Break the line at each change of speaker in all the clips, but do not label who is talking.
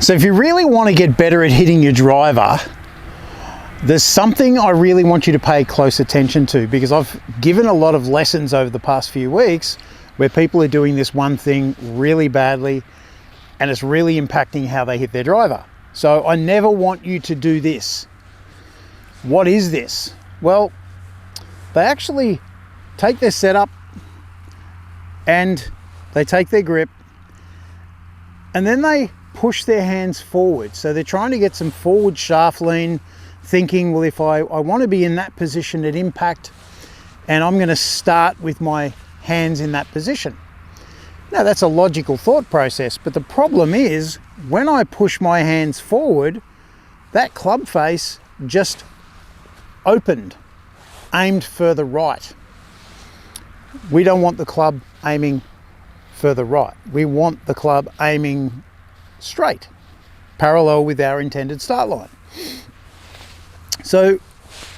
So if you really want to get better at hitting your driver, there's something I really want you to pay close attention to, because I've given a lot of lessons over the past few weeks where people are doing this one thing really badly and it's really impacting how they hit their driver. So I never want you to do this. What is this? Well, they actually take their setup and they take their grip and then they push their hands forward. So they're trying to get some forward shaft lean, thinking, well, if I want to be in that position at impact, and I'm going to start with my hands in that position. Now that's a logical thought process, but the problem is when I push my hands forward, that club face just opened, aimed further right. We don't want the club aiming further right. We want the club aiming straight, parallel with our intended start line. So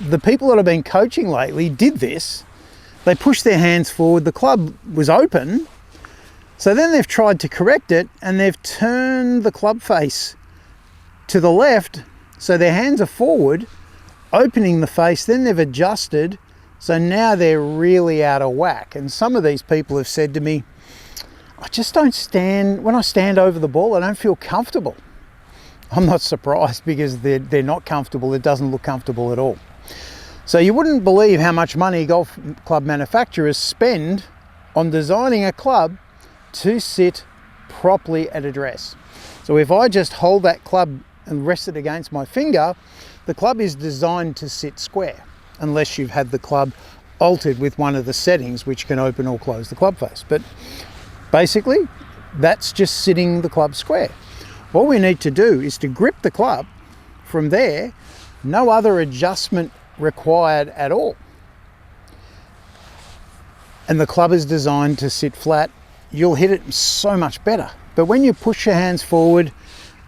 the people that I've been coaching lately did this. They pushed their hands forward, the club was open, so then they've tried to correct it and they've turned the club face to the left, so their hands are forward, opening the face, then they've adjusted, so now they're really out of whack. And some of these people have said to me, I just don't stand, when I stand over the ball, I don't feel comfortable. I'm not surprised, because they're not comfortable. It doesn't look comfortable at all. So you wouldn't believe how much money golf club manufacturers spend on designing a club to sit properly at address. So if I just hold that club and rest it against my finger, the club is designed to sit square, unless you've had the club altered with one of the settings which can open or close the club face. But basically, that's just sitting the club square. What we need to do is to grip the club from there, no other adjustment required at all. And the club is designed to sit flat. You'll hit it so much better. But when you push your hands forward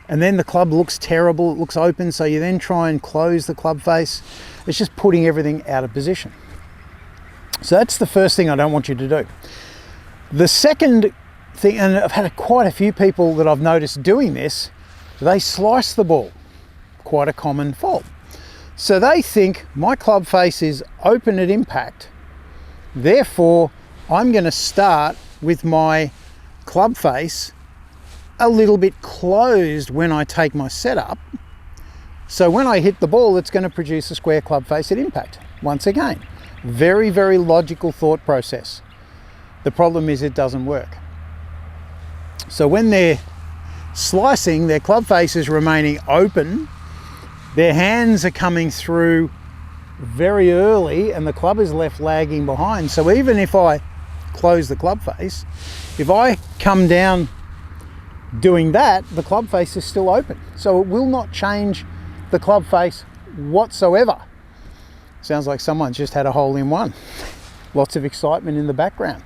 and then the club looks terrible, it looks open, so you then try and close the club face, it's just putting everything out of position. So that's the first thing I don't want you to do. The second thing, and I've had quite a few people that I've noticed doing this, they slice the ball. Quite a common fault. So they think my club face is open at impact, therefore I'm going to start with my club face a little bit closed when I take my setup. So when I hit the ball, it's going to produce a square club face at impact. Once again, very, very logical thought process. The problem is it doesn't work. So when they're slicing, their club face is remaining open, their hands are coming through very early and the club is left lagging behind. So even if I close the club face, if I come down doing that, the club face is still open. So it will not change the club face whatsoever. Sounds like someone's just had a hole in one. Lots of excitement in the background.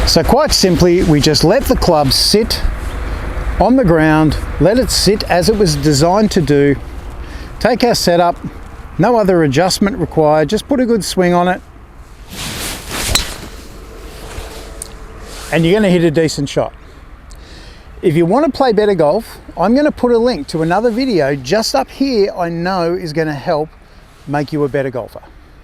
So quite simply, we just let the club sit on the ground, let it sit as it was designed to do, take our setup, no other adjustment required, just put a good swing on it, and you're going to hit a decent shot. If you want to play better golf, I'm going to put a link to another video just up here I know is going to help make you a better golfer.